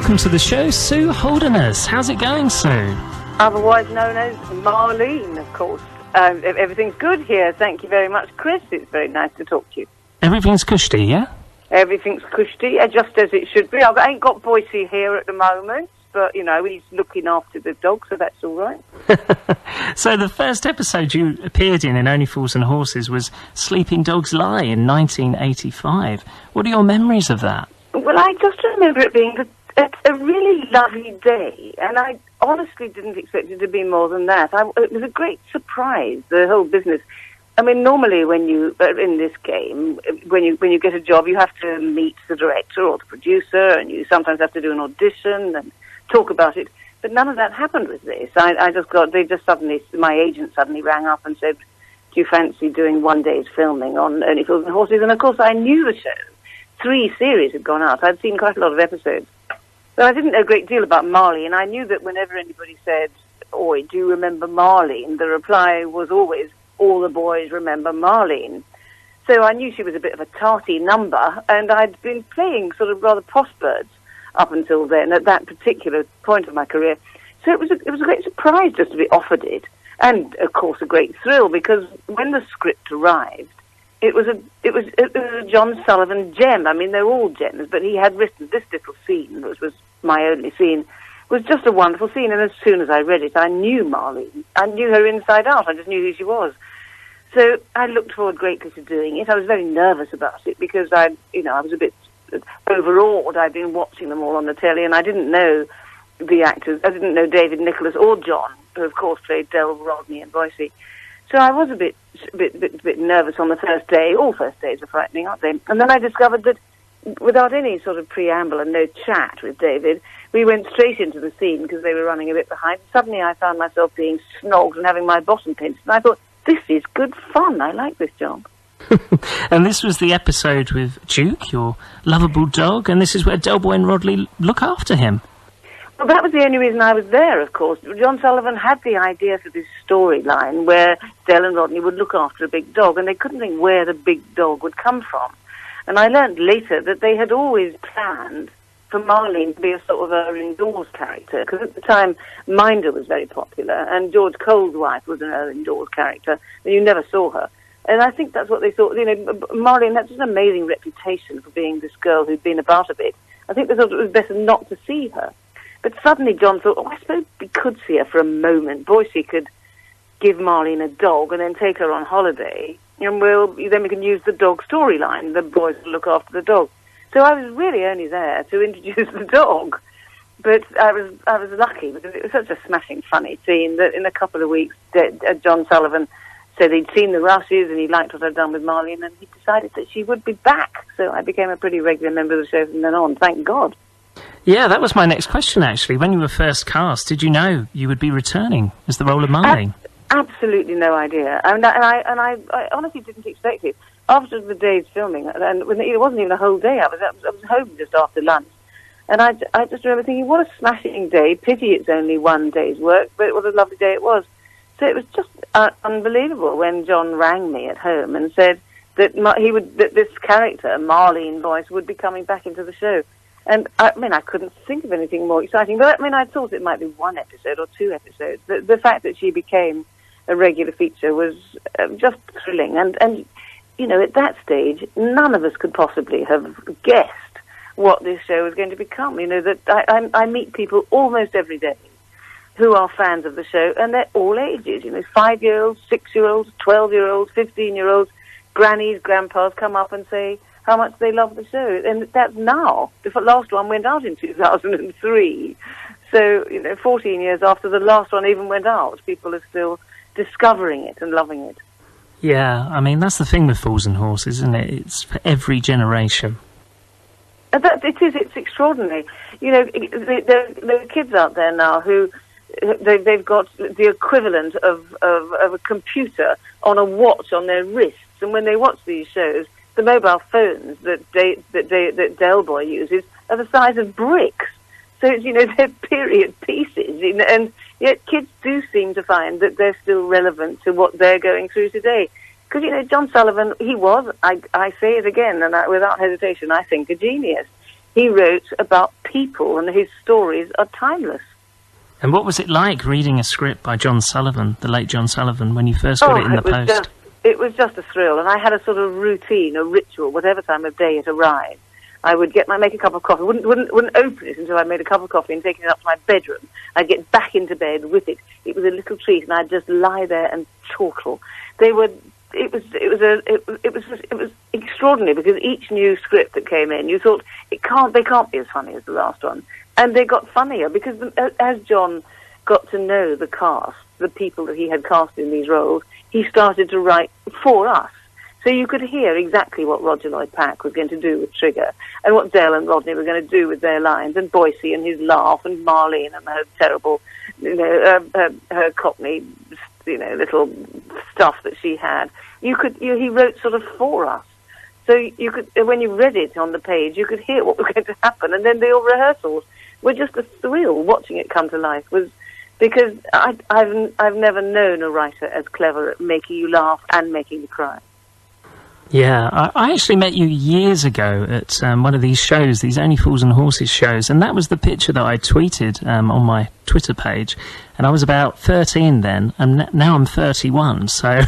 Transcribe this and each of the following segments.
welcome to the show, Sue Holderness. How's it going, Sue? Otherwise known as Marlene, of course. Everything's good here. Thank you very much, Chris. It's very nice to talk to you. Everything's cushy, yeah? Everything's cushy, just as it should be. I ain't got Boyce here at the moment, but, you know, he's looking after the dog, so that's all right. So the first episode you appeared in Only Fools and Horses was Sleeping Dogs Lie in 1985. What are your memories of that? Well, I just remember it being a really lovely day, and I honestly didn't expect it to be more than that. It was a great surprise, the whole business. I mean, normally when you in this game, when you get a job, you have to meet the director or the producer, and you sometimes have to do an audition and talk about it. But none of that happened with this. My agent suddenly rang up and said, "Do you fancy doing one day's filming on Only Fools and Horses?" And of course, I knew the show. 3 series had gone out. I'd seen quite a lot of episodes. But I didn't know a great deal about Marlene, and I knew that whenever anybody said, "Oi, do you remember Marlene?" the reply was always, "All the boys remember Marlene." So I knew she was a bit of a tarty number, and I'd been playing sort of rather postbirds up until then, at that particular point of my career. So it was a great surprise just to be offered it, and of course a great thrill, because when the script arrived, it was a John Sullivan gem. I mean, they're all gems, but he had written this little scene, which was my only scene, was just a wonderful scene. And as soon as I read it, I knew Marlene. I knew her inside out. I just knew who she was. So I looked forward greatly to doing it. I was very nervous about it because I was a bit overawed. I'd been watching them all on the telly, and I didn't know the actors. I didn't know David Nicholas or John, who of course played Del, Rodney, and Boyce. So I was a bit nervous on the first day. All first days are frightening, aren't they? And then I discovered that without any sort of preamble and no chat with David, we went straight into the scene because they were running a bit behind. Suddenly I found myself being snogged and having my bottom pinched, and I thought, this is good fun. I like this job. And this was the episode with Duke, your lovable dog, and this is where Del Boy and Rodley look after him. Well, that was the only reason I was there, of course. John Sullivan had the idea for this storyline where Del and Rodney would look after a big dog, and they couldn't think where the big dog would come from. And I learned later that they had always planned for Marlene to be a sort of an indoors character, because at the time, Minder was very popular, and George Cole's wife was an indoors character, and you never saw her. And I think that's what they thought. You know, Marlene had such an amazing reputation for being this girl who'd been about a bit. I think they thought it was better not to see her. But suddenly John thought, I suppose we could see her for a moment. Boyce could give Marlene a dog and then take her on holiday, and then we can use the dog storyline. The boys will look after the dog. So I was really only there to introduce the dog. But I was lucky, because it was such a smashing funny scene that in a couple of weeks, John Sullivan said he'd seen the rushes and he liked what I'd done with Marlene, and he decided that she would be back. So I became a pretty regular member of the show from then on, thank God. Yeah, that was my next question, actually. When you were first cast, did you know you would be returning as the role of Marlene? Absolutely no idea. And I honestly didn't expect it. After the day's filming, and it wasn't even a whole day, I was home just after lunch. And I just remember thinking, what a smashing day. Pity it's only one day's work, but what a lovely day it was. So it was just unbelievable when John rang me at home and said that this character, Marlene Boyce, would be coming back into the show. And I couldn't think of anything more exciting. But I thought it might be 1 episode or 2 episodes. The fact that she became a regular feature was just thrilling. And you know, at that stage, none of us could possibly have guessed what this show was going to become. You know, that I meet people almost every day who are fans of the show, and they're all ages. You know, 5-year-olds, 6-year-olds, 12-year-olds, 15-year-olds, grannies, grandpas come up and say how much they love the show. And that's now. The last one went out in 2003. So, you know, 14 years after the last one even went out, people are still discovering it and loving it. Yeah, I mean, that's the thing with Fools and Horses, isn't it? It's for every generation. It's extraordinary. You know, there are kids out there now who they've got the equivalent of a computer on a watch on their wrists, and when they watch these shows, the mobile phones that Del Boy uses are the size of bricks. So, you know, they're period pieces, and yet kids do seem to find that they're still relevant to what they're going through today. Because, you know, John Sullivan, he was, I say it again, and without hesitation, I think, a genius. He wrote about people, and his stories are timeless. And what was it like reading a script by John Sullivan, the late John Sullivan, when you first got it in the post? It was just a thrill, and I had a sort of routine, a ritual, whatever time of day it arrived. I would make a cup of coffee, wouldn't open it until I made a cup of coffee and taken it up to my bedroom. I'd get back into bed with it. It was a little treat, and I'd just lie there and chortle. It was extraordinary, because each new script that came in, you thought they can't be as funny as the last one, and they got funnier because as John got to know the cast, the people that he had cast in these roles, he started to write for us. So you could hear exactly what Roger Lloyd Pack was going to do with Trigger, and what Dell and Rodney were going to do with their lines, and Boyce and his laugh, and Marlene and her terrible, her Cockney, little stuff that she had. He wrote sort of for us. So you could, when you read it on the page, you could hear what was going to happen, and then the rehearsals were just a thrill. Watching it come to life was, because I've never known a writer as clever at making you laugh and making you cry. Yeah, I actually met you years ago at one of these shows, these Only Fools and Horses shows, and that was the picture that I tweeted on my Twitter page, and I was about 13 then, and now I'm 31, so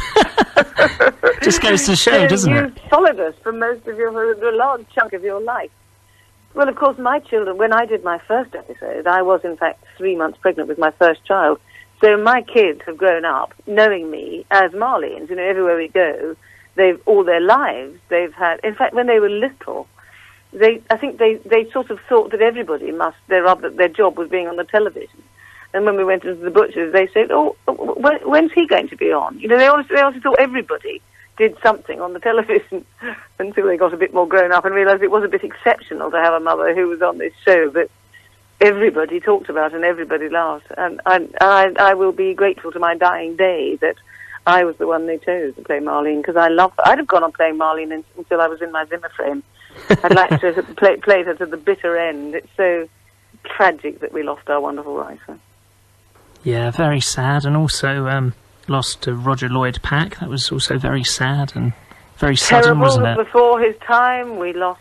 just goes to show, doesn't it? You followed us for a large chunk of your life. Well, of course, my children, when I did my first episode, I was in fact 3 months pregnant with my first child, so my kids have grown up knowing me as Marlene's, everywhere we go. All their lives, they've had, in fact, when they were little, I think they sort of thought that everybody their job was being on the television. And when we went into the butcher's, they said, when's he going to be on? They honestly thought everybody did something on the television until they got a bit more grown up and realised it was a bit exceptional to have a mother who was on this show that everybody talked about and everybody laughed. And I will be grateful to my dying day that I was the one they chose to play Marlene, because I'd have gone on playing Marlene until I was in my Zimmer frame. I'd like to have played her to the bitter end. It's so tragic that we lost our wonderful writer. Yeah, very sad, and also lost to Roger Lloyd Pack. That was also very sad and very sudden, wasn't it? Before his time, we lost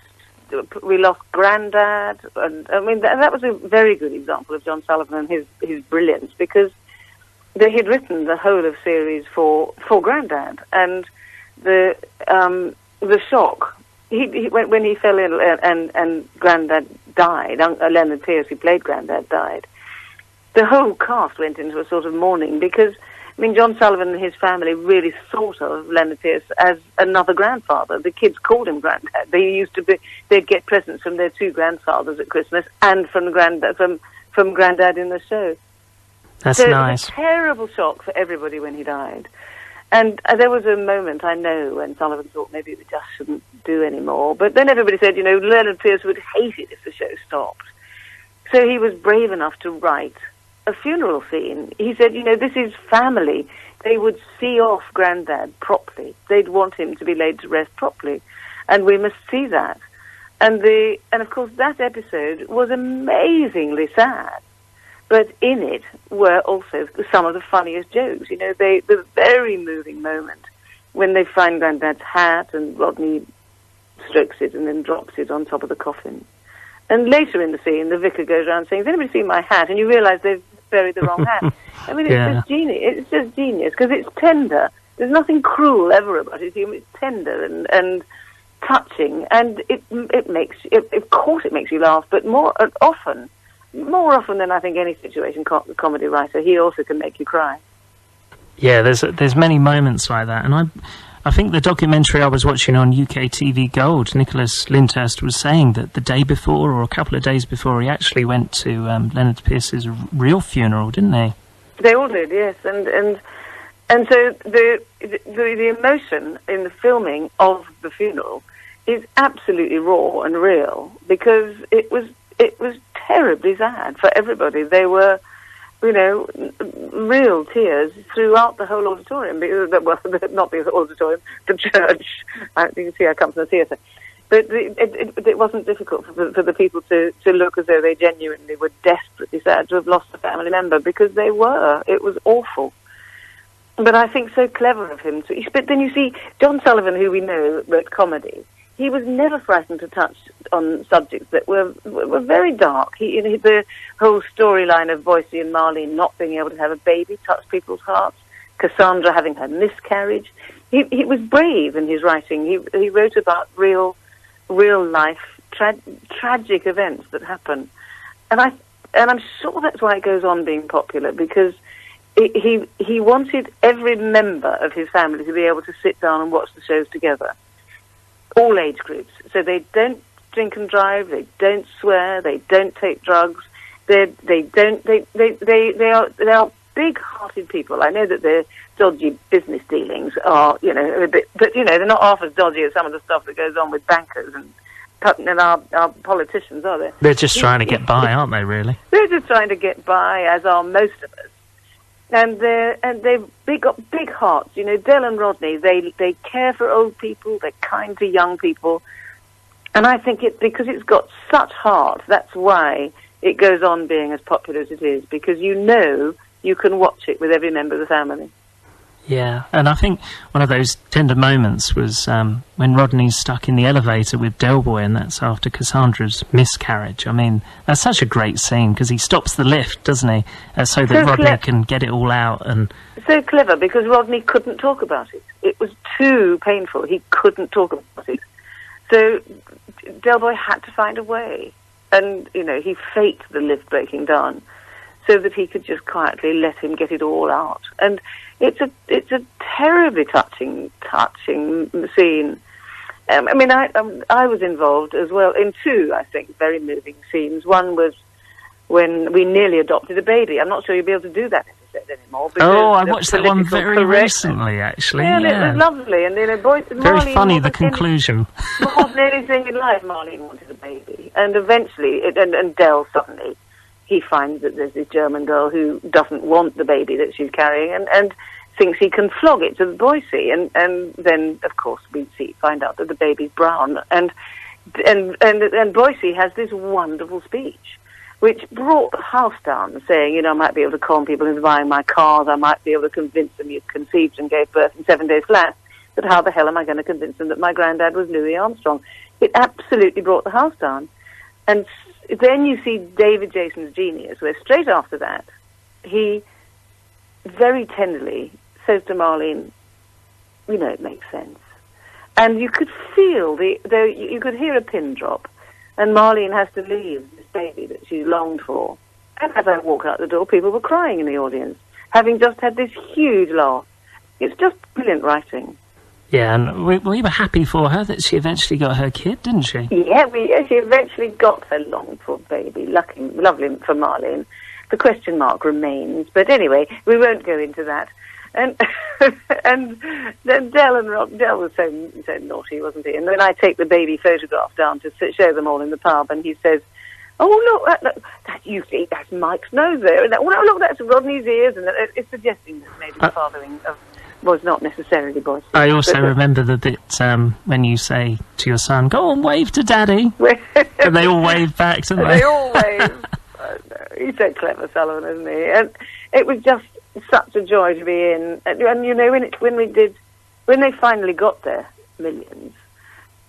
Grandad, and I mean that was a very good example of John Sullivan and his brilliance, because he'd written the whole of series for Grandad, and the shock. When he fell ill and Grandad died, Leonard Pierce, who played Grandad, died. The whole cast went into a sort of mourning, because John Sullivan and his family really thought of Leonard Pierce as another grandfather. The kids called him Grandad. They'd get presents from their two grandfathers at Christmas and from Grandad in the show. That's so nice. It was a terrible shock for everybody when he died. And there was a moment, I know, when Sullivan thought maybe we just shouldn't do any more. But then everybody said, Leonard Pierce would hate it if the show stopped. So he was brave enough to write a funeral scene. He said, this is family. They would see off Grandad properly. They'd want him to be laid to rest properly. And we must see that. And of course, that episode was amazingly sad. But in it were also some of the funniest jokes. The very moving moment when they find Grandad's hat and Rodney strokes it and then drops it on top of the coffin. And later in the scene, the vicar goes around saying, "Has anybody seen my hat?" And you realise they've buried the wrong hat. I mean, it's just genius, because it's tender. There's nothing cruel ever about it. It's tender and touching, and of course it makes you laugh, but more often than I think any situation comedy writer, he also can make you cry. Yeah, there's many moments like that, and I think the documentary I was watching on UK TV Gold, Nicholas Lyndhurst was saying that the day before, or a couple of days before, he actually went to Leonard Pierce's real funeral, didn't they? They all did, yes, and so the emotion in the filming of the funeral is absolutely raw and real, because it was terribly sad for everybody. They were, real tears throughout the whole auditorium. Well, not the auditorium, the church. You can see I come from the theatre. But it wasn't difficult for the people to look as though they genuinely were desperately sad to have lost a family member, because they were. It was awful. But I think so clever of him. But then you see, John Sullivan, who we know wrote comedy, he was never frightened to touch on subjects that were very dark. The whole storyline of Boyce and Marlene not being able to have a baby touched people's hearts. Cassandra having her miscarriage. He was brave in his writing. He wrote about real life tragic events that happen, and I'm sure that's why it goes on being popular, because he wanted every member of his family to be able to sit down and watch the shows together, all age groups. So they don't drink and drive, they don't swear, they don't take drugs, they are big-hearted people. I know that their dodgy business dealings are, a bit, but they're not half as dodgy as some of the stuff that goes on with bankers and our politicians, are they? They're just trying to get by, aren't they? Really? They're just trying to get by, as are most of us. And they've got big hearts. Del and Rodney, they care for old people. They're kind to young people. And I think because it's got such heart, that's why it goes on being as popular as it is, because you can watch it with every member of the family. Yeah, and I think one of those tender moments was when Rodney's stuck in the elevator with Del Boy, and that's after Cassandra's miscarriage. I mean, that's such a great scene, because he stops the lift, doesn't he, so that Rodney can get it all out. And so clever, because Rodney couldn't talk about it. It was too painful. He couldn't talk about it. So Del Boy had to find a way, and, he faked the lift breaking down so that he could just quietly let him get it all out. And it's a terribly touching scene. I was involved as well in two, I think, very moving scenes. One was when we nearly adopted a baby. I'm not sure you'll be able to do that episode anymore. Oh, I watched that one very recently, actually. Yeah, it was lovely. And Boyce, very Marlene funny, the conclusion. Wasn't anything in life. Marlene wanted a baby, and eventually, and Del suddenly, he finds that there's this German girl who doesn't want the baby that she's carrying, and thinks he can flog it to Boyce, and then of course we find out that the baby's brown, and Boyce has this wonderful speech, which brought the house down, saying, I might be able to con people into buying my cars, I might be able to convince them you conceived and gave birth in 7 days flat, but how the hell am I going to convince them that my granddad was Louis Armstrong? It absolutely brought the house down. And then you see David Jason's genius, where straight after that, he very tenderly says to Marlene, it makes sense. And you could feel, you could hear a pin drop, and Marlene has to leave this baby that she's longed for. And as I walked out the door, people were crying in the audience, having just had this huge laugh. It's just brilliant writing. Yeah, and we were happy for her that she eventually got her kid, didn't she? Yeah, she eventually got her longed-for baby. Lovely for Marlene. The question mark remains. But anyway, we won't go into that. And and then Del was so naughty, wasn't he? And then I take the baby photograph down to show them all in the pub, and he says, "Oh, look, that you see, that's Mike's nose there. And look, that's Rodney's ears." And it's suggesting that maybe the fathering was not necessarily Boyce. I also remember the bit when you say to your son, "Go and wave to Daddy," and they all wave back, don't they? They all wave. He's so clever, Sullivan, isn't he? And it was just such a joy to be in. And when they finally got their millions,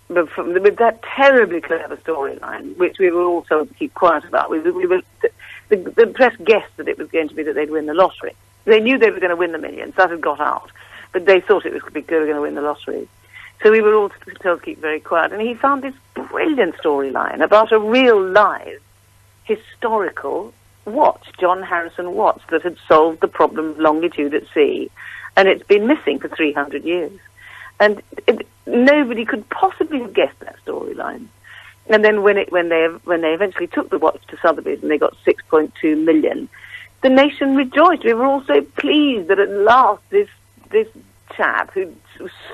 with that terribly clever storyline, which we were all told to keep quiet about, the press guessed that it was going to be that they'd win the lottery. They knew they were going to win the millions. That had got out. But they thought it was going to win the lottery. So we were all told to keep very quiet. And he found this brilliant storyline about a real live historical watch, John Harrison watch, that had solved the problem of longitude at sea. And it's been missing for 300 years. And nobody could possibly have guessed that storyline. And then when they eventually took the watch to Sotheby's and they got 6.2 million, the nation rejoiced. We were all so pleased that at last this chap who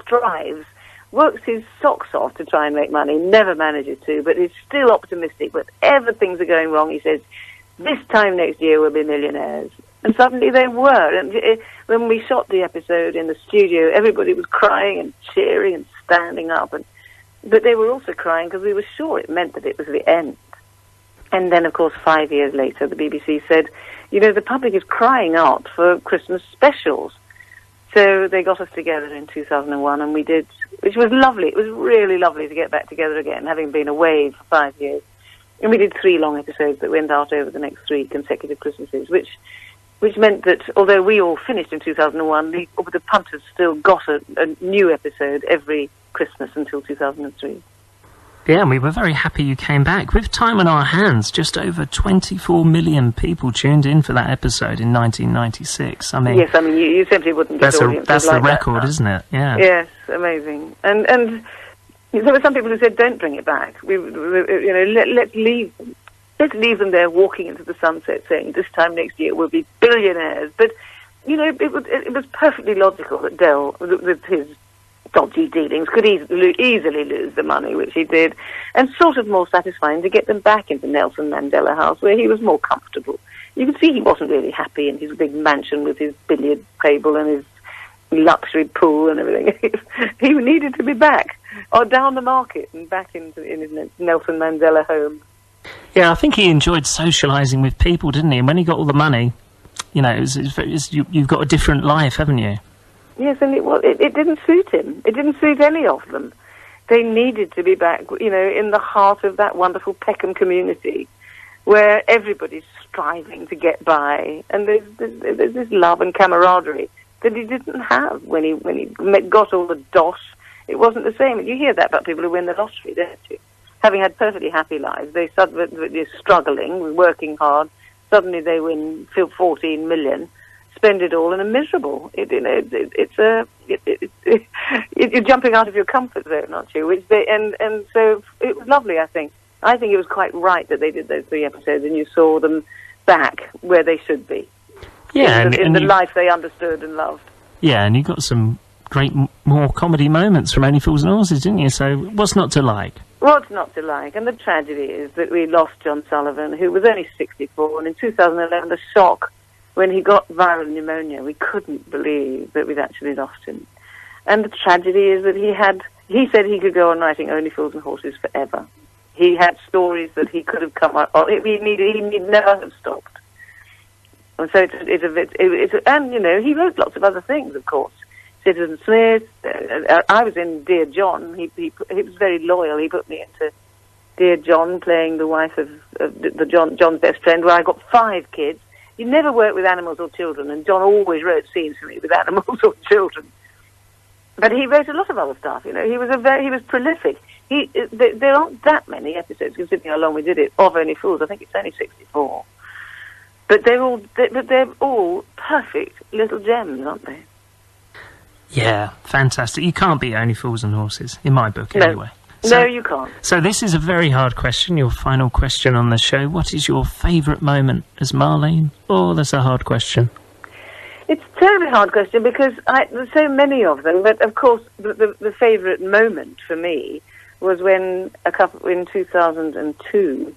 strives, works his socks off to try and make money, never manages to, but is still optimistic. Whatever things are going wrong, he says, this time next year we'll be millionaires. And suddenly they were. And when we shot the episode in the studio, everybody was crying and cheering and standing up. But they were also crying because we were sure it meant that it was the end. And then, of course, 5 years later, the BBC said, the public is crying out for Christmas specials. So they got us together in 2001, and we did, which was lovely. It was really lovely to get back together again, having been away for 5 years. And we did 3 long episodes that went out over the next 3 consecutive Christmases, which meant that although we all finished in 2001, the punters still got a new episode every Christmas until 2003. Yeah, and we were very happy you came back. With time on our hands, just over 24 million people tuned in for that episode in 1996. I mean... Yes, I mean, you simply wouldn't get audiences that's like the record, that, isn't it? Yeah. Yes, amazing. And there were some people who said, don't bring it back. Let's leave them. Let's leave them there walking into the sunset saying, this time next year we'll be billionaires. But, it was perfectly logical that Del, with his dodgy dealings, could easily lose the money, which he did, and sort of more satisfying to get them back into Nelson Mandela House, where he was more comfortable. You could see he wasn't really happy in his big mansion with his billiard table and his luxury pool and everything. He needed to be back, or down the market and back in his Nelson Mandela home. Yeah, I think he enjoyed socialising with people, didn't he? And when he got all the money, you've got a different life, haven't you? Yes, and it didn't suit him. It didn't suit any of them. They needed to be back, in the heart of that wonderful Peckham community, where everybody's striving to get by, and there's this love and camaraderie that he didn't have when he got all the dosh. It wasn't the same. You hear that about people who win the lottery, don't you? Having had perfectly happy lives, they're struggling, working hard. Suddenly they win 14 million. Spend it all and are miserable. You're jumping out of your comfort zone, aren't you? And so it was lovely. I think it was quite right that they did those 3 episodes, and you saw them back where they should be. Yeah, in the life they understood and loved. Yeah, and you got some great more comedy moments from Only Fools and Horses, didn't you? So what's not to like? What's not to like? And the tragedy is that we lost John Sullivan, who was only 64, and in 2011, the shock when he got viral pneumonia, we couldn't believe that we'd actually lost him. And the tragedy is that he said he could go on writing Only Fools and Horses forever. He had stories that he could have come up, he'd never have stopped. And so he wrote lots of other things, of course. Citizen Smith, I was in Dear John. He was very loyal. He put me into Dear John, playing the wife of John's best friend, where I got 5 kids. He never worked with animals or children, and John always wrote scenes for me with animals or children. But he wrote a lot of other stuff. He was prolific. There aren't that many episodes, considering how long we did it, of Only Fools. I think it's only 64. But they're all perfect little gems, aren't they? Yeah, fantastic. You can't beat Only Fools and Horses, in my book, anyway. No, you can't. So this is a very hard question, your final question on the show. What is your favourite moment as Marlene? Oh, that's a hard question. It's a terribly hard question because there's so many of them. But, of course, the favourite moment for me was when in 2002,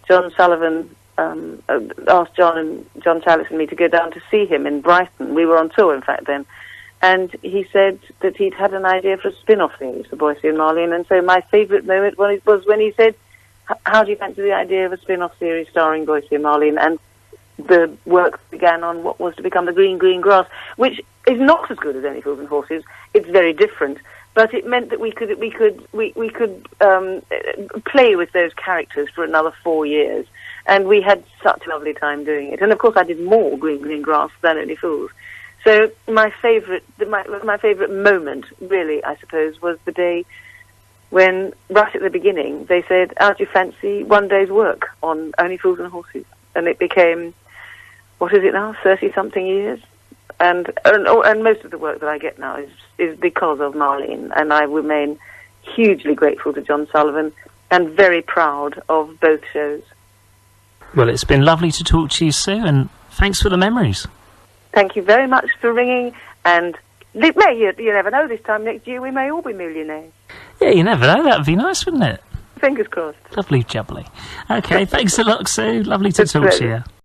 John Sullivan asked John Tallis and me to go down to see him in Brighton. We were on tour, in fact, then. And he said that he'd had an idea for a spin-off series for Boyce and Marlene. And so my favourite moment was when he said, how do you fancy the idea of a spin-off series starring Boyce and Marlene? And the work began on what was to become the Green Grass, which is not as good as Only Fools and Horses. It's very different. But it meant that we could play with those characters for another 4 years. And we had such a lovely time doing it. And, of course, I did more Green Grass than Only Fools. So my favourite moment, really, I suppose, was the day when, right at the beginning, they said, how do you fancy one day's work on Only Fools and Horses? And it became, what is it now, 30-something years? And most of the work that I get now is because of Marlene, and I remain hugely grateful to John Sullivan and very proud of both shows. Well, it's been lovely to talk to you, Sue, and thanks for the memories. Thank you very much for ringing, and you never know, this time next year we may all be millionaires. Yeah, you never know, that would be nice, wouldn't it? Fingers crossed. Lovely jubbly. Okay, thanks a lot, Sue. Lovely to talk to you.